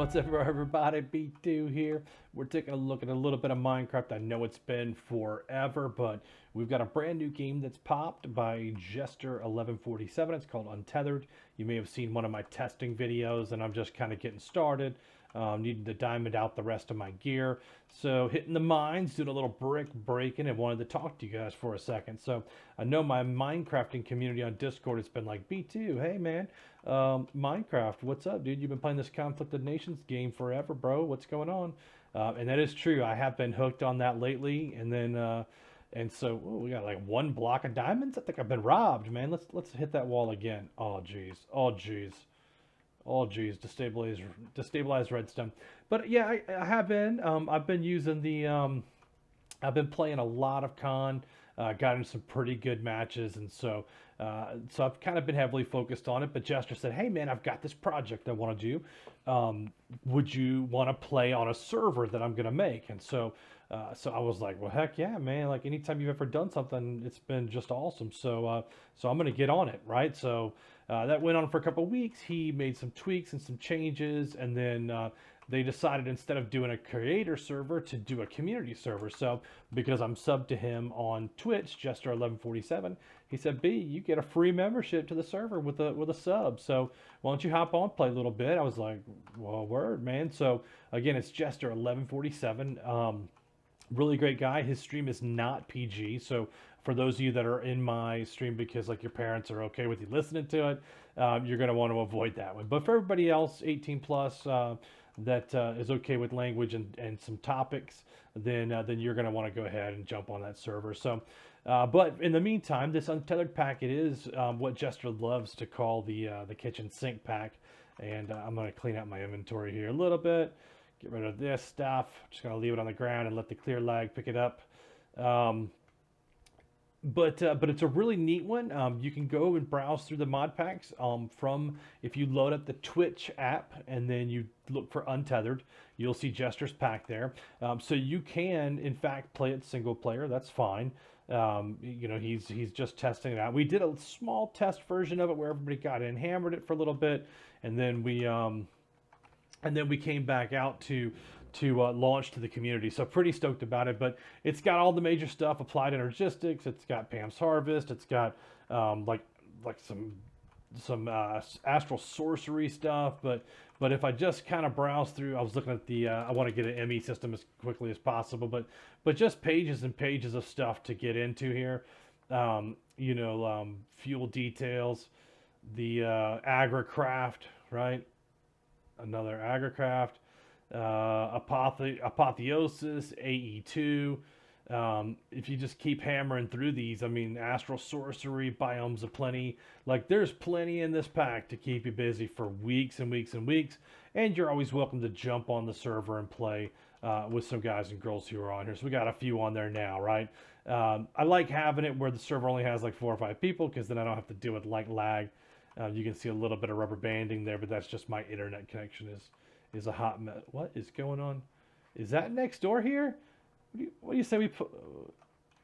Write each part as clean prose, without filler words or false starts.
What's up, everybody? B2 here. We're taking a look at a little bit of Minecraft. I know it's been forever, but we've got a brand new game that's popped by Jester1147. It's called Untethered. You may have seen one of my testing videos, and I'm just kind of getting started. Needing to diamond out the rest of my gear. So hitting the mines, doing a little brick breaking, and wanted to talk to you guys for a second. So I know my Minecrafting community on Discord has been like, B2, hey man, Minecraft, what's up, dude? You've been playing this Conflict of Nations game forever, bro. What's going on? And that is true. I have been hooked on that lately, and then and so we got like one block of diamonds. I think I've been robbed, man. Let's hit that wall again. Oh geez. Oh geez. Oh geez, destabilize redstone. But yeah, I have been. I've been using the. I've been playing a lot of con. Got in some pretty good matches, and so I've kind of been heavily focused on it. But Jester said, "Hey man, I've got this project I want to do. Would you want to play on a server that I'm gonna make?" And so I was like, "Well, heck yeah, man! Like anytime you've ever done something, it's been just awesome. So I'm gonna get on it, right?" So that went on for a couple of weeks. He made some tweaks and some changes, and then they decided instead of doing a creator server to do a community server. So because I'm subbed to him on Twitch, Jester1147, he said, "B, you get a free membership to the server with a sub. So why don't you hop on, play a little bit?" I was like, "Well, word, man." So again, it's Jester1147. Really great guy. His stream is not PG, so for those of you that are in my stream because like your parents are okay with you listening to it, you're going to want to avoid that one. But for everybody else, 18 plus, that is okay with language and some topics, then you're going to want to go ahead and jump on that server. So, but in the meantime, this untethered packet is what Jester loves to call the kitchen sink pack, and I'm going to clean out my inventory here a little bit. Get rid of this stuff. Just gonna leave it on the ground and let the clear lag pick it up. Um, but it's a really neat one. You can go and browse through the mod packs from if you load up the Twitch app and then you look for Untethered, you'll see Jester's pack there. So you can in fact play it single player. That's fine. You know he's just testing it out. We did a small test version of it where everybody got in, hammered it for a little bit, and then we came back out to launch to the community. So pretty stoked about it. But it's got all the major stuff: applied energistics. It's got Pam's harvest. It's got like some astral sorcery stuff. But if I just kind of browse through, I was looking at the I want to get an ME system as quickly as possible. But just pages and pages of stuff to get into here. Fuel details, the agricraft, right? Another agricraft, apotheosis, AE2. If you just keep hammering through these, I mean, astral sorcery, biomes aplenty. Like, there's plenty in this pack to keep you busy for weeks and weeks and weeks. And you're always welcome to jump on the server and play with some guys and girls who are on here. So we got a few on there now, right? I like having it where the server only has like 4 or 5 people because then I don't have to deal with light lag. You can see a little bit of rubber banding there, but that's just my internet connection is a hot mess. What is going on? Is that next door here? What do you say we put?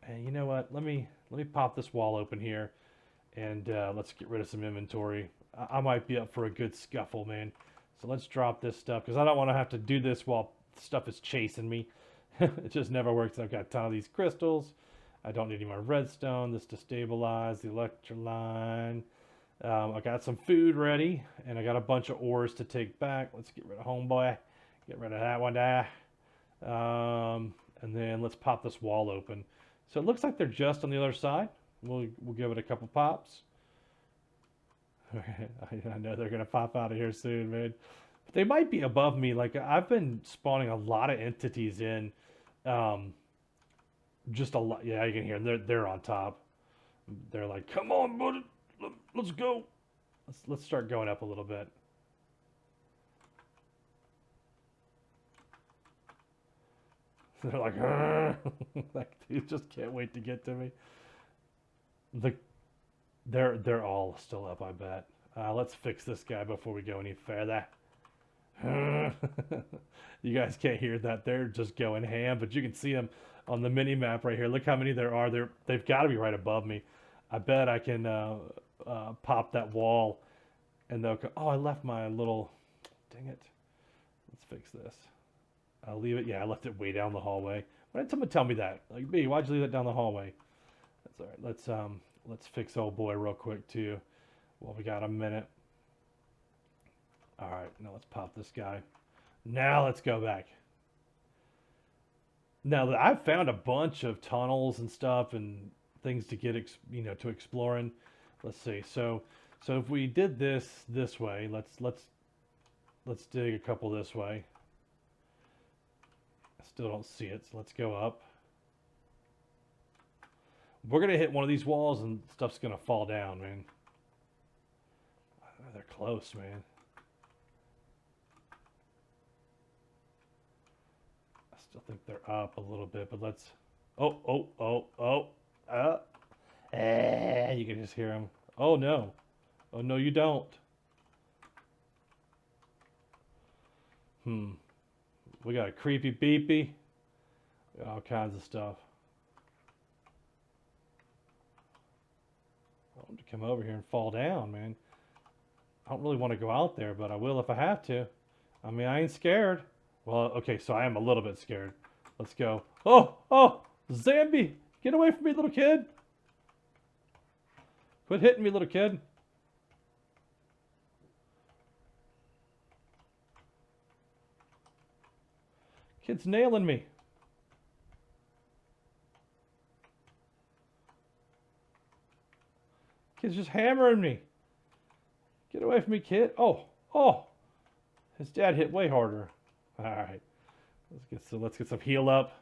Hey, you know what? Let me pop this wall open here, and let's get rid of some inventory. I might be up for a good scuffle, man. So let's drop this stuff because I don't want to have to do this while stuff is chasing me. It just never works. I've got a ton of these crystals. I don't need any more redstone. This to stabilize the electroline. I got some food ready, and I got a bunch of ores to take back. Let's get rid of homeboy. Get rid of that one there. And then let's pop this wall open. So it looks like they're just on the other side. We'll give it a couple pops. I know they're gonna pop out of here soon, man. But they might be above me. Like I've been spawning a lot of entities in. Just a lot. Yeah, you can hear them. They're on top. They're like, "Come on, buddy. Let's go." Let's start going up a little bit. They're like, like they just can't wait to get to me. They're all still up, I bet. Let's fix this guy before we go any further. You guys can't hear that. They're just going ham, but you can see them on the mini map right here. Look how many there are. They've got to be right above me. I bet I can pop that wall, and they'll go. Oh, I left my little. Dang it! Let's fix this. I'll leave it. Yeah, I left it way down the hallway. Why didn't someone tell me that? Like, B, why'd you leave it down the hallway? That's all right. Let's fix old boy real quick too. Well, we got a minute. All right, now let's pop this guy. Now let's go back. Now I've found a bunch of tunnels and stuff and things to get to exploring. Let's see. So if we did this way, let's dig a couple this way. I still don't see it, so let's go up. We're gonna hit one of these walls and stuff's gonna fall down, man. They're close, man. I still think they're up a little bit, but let's. You can just hear them. Oh no, oh no, you don't. We got a creepy beepy. We got all kinds of stuff. I want to come over here and fall down, man. I don't really want to go out there, but I will if I have to. I mean, I ain't scared. Well, okay, so I am a little bit scared. Let's go. Oh, Zambi! Get away from me, little kid! Quit hitting me, little kid. Kid's nailing me. Kid's just hammering me. Get away from me, kid. Oh. His dad hit way harder. All right. Let's get some heal up.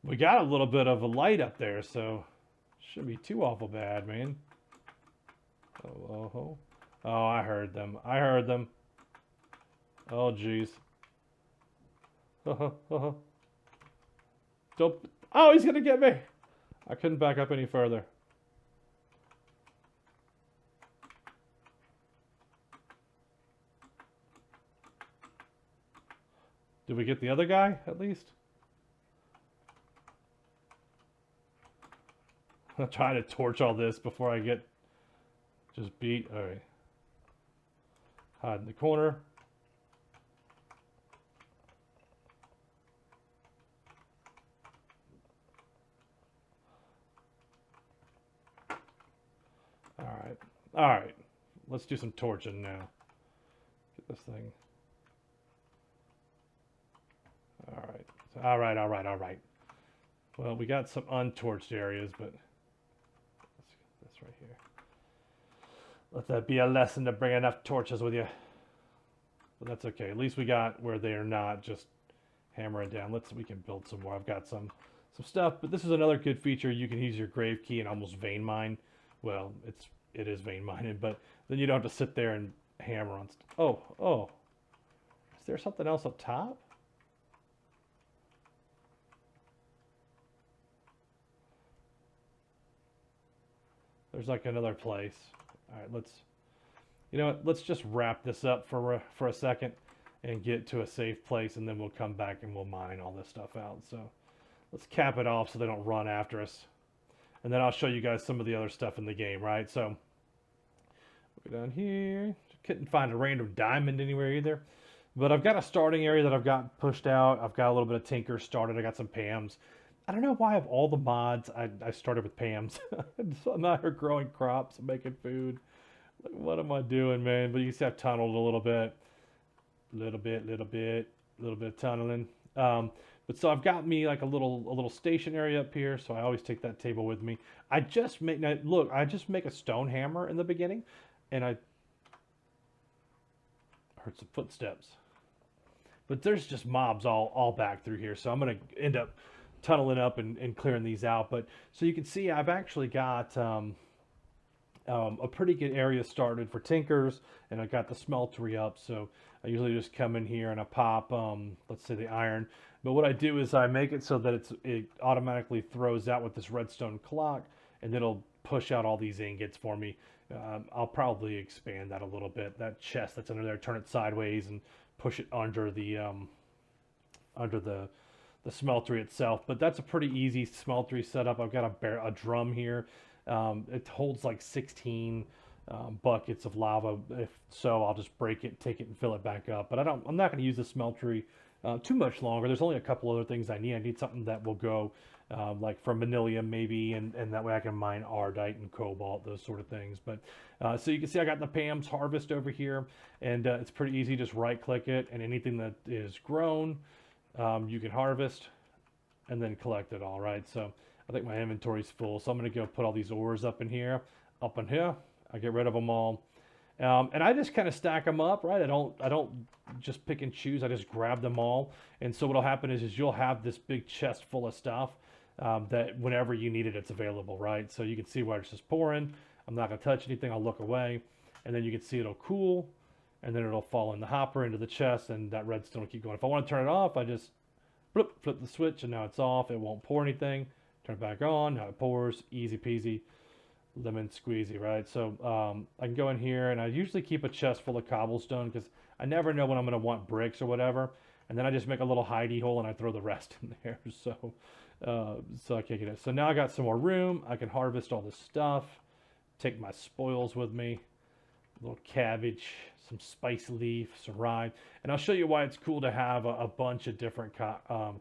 We got a little bit of a light up there, so shouldn't be too awful bad, man. Oh, I heard them. Oh, jeez. Don't. Oh, he's gonna get me. I couldn't back up any further. Did we get the other guy at least? I'm trying to torch all this before I get just beat. All right. Hide in the corner. All right. Let's do some torching now. Get this thing. All right. Well, we got some untorched areas, but let's get this right here. Let that be a lesson to bring enough torches with you. But that's okay. At least we got where they are not just hammering down. We can build some more. I've got some stuff, but this is another good feature. You can use your grave key and almost vein mine. Well, it is vein mining, but then you don't have to sit there and hammer on stuff. Oh. Is there something else up top? There's like another place. All right, let's just wrap this up for a second and get to a safe place, and then we'll come back and we'll mine all this stuff out. So let's cap it off so they don't run after us. And then I'll show you guys some of the other stuff in the game, right? So we're down here. Couldn't find a random diamond anywhere either. But I've got a starting area that I've got pushed out. I've got a little bit of Tinker started. I got some Pams. I don't know why of all the mods, I started with Pams. So I'm out here growing crops and making food. Like, what am I doing, man? But you see I've tunneled a little bit. Little bit of tunneling. But so I've got me like a little station area up here, so I always take that table with me. I just make a stone hammer in the beginning, and I heard some footsteps. But there's just mobs all back through here, so I'm gonna end up tunneling up and clearing these out. But so you can see I've actually got a pretty good area started for tinkers, and I got the smeltery up. So I usually just come in here and I pop let's say the iron. But what I do is I make it so that it automatically throws out with this redstone clock, and it'll push out all these ingots for me. I'll probably expand that a little bit. That chest that's under there, turn it sideways and push it under the smeltery itself. But that's a pretty easy smeltery setup. I've got a drum here. It holds like 16 buckets of lava. If so, I'll just break it, take it, and fill it back up. But I'm not going to use the smeltery too much longer. There's only a couple other things I need. I need something that will go like from vanillium maybe, and that way I can mine ardite and cobalt, those sort of things. But so you can see I got the Pam's Harvest over here, and it's pretty easy. Just right click it, and anything that is grown, you can harvest and then collect it all, right? So I think my inventory's full, so I'm gonna go put all these ores up in here. I get rid of them all. And I just kind of stack them up, right? I don't just pick and choose. I just grab them all. And so what'll happen is you'll have this big chest full of stuff that whenever you need it, it's available, right? So you can see where it's just pouring. I'm not gonna touch anything. I'll look away, and then you can see it'll cool, and then it'll fall in the hopper into the chest, and that redstone will keep going. If I want to turn it off, I just flip the switch, and now it's off. It won't pour anything. Turn it back on. Now it pours. Easy peasy. Lemon squeezy, right? So I can go in here, and I usually keep a chest full of cobblestone because I never know when I'm going to want bricks or whatever. And then I just make a little hidey hole and I throw the rest in there. So I can't get it. So now I got some more room. I can harvest all this stuff. Take my spoils with me. A little cabbage, some spice leaf, some rye. And I'll show you why it's cool to have a bunch of different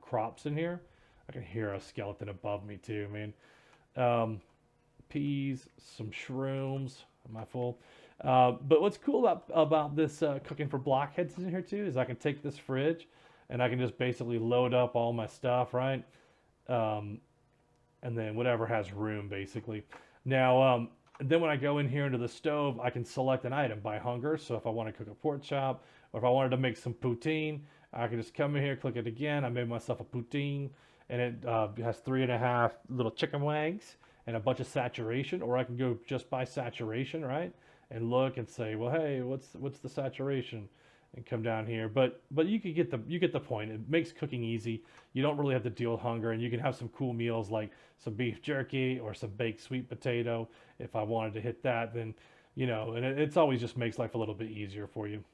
crops in here. I can hear a skeleton above me too, man. Peas, some shrooms. Am I full? But what's cool about this cooking for blockheads in here too is I can take this fridge and I can just basically load up all my stuff, right? And then whatever has room, basically. Now, then when I go in here into the stove, I can select an item by hunger. So if I want to cook a pork chop, or if I wanted to make some poutine, I can just come in here, click it again. I made myself a poutine, and it has 3.5 little chicken wings and a bunch of saturation. Or I can go just by saturation, right? And look and say, well, hey, what's the saturation? And come down here. But you get the point. It makes cooking easy. You don't really have to deal with hunger, and you can have some cool meals like some beef jerky or some baked sweet potato. If I wanted to hit that, then and it's always just makes life a little bit easier for you.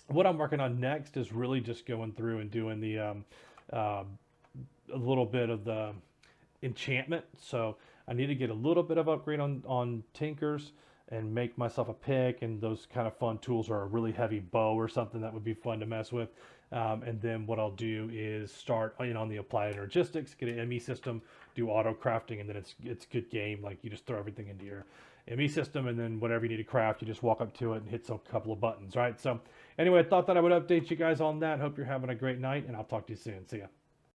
What I'm working on next is really just going through and doing the a little bit of the enchantment. So I need to get a little bit of upgrade on Tinkers and make myself a pick and those kind of fun tools, or a really heavy bow or something that would be fun to mess with. And then what I'll do is start on the applied energistics, get an ME system, do auto crafting, and then it's good game. Like you just throw everything into your ME system, and then whatever you need to craft, you just walk up to it and hit a couple of buttons, right? So anyway, I thought that I would update you guys on that. Hope you're having a great night, and I'll talk to you soon. See ya.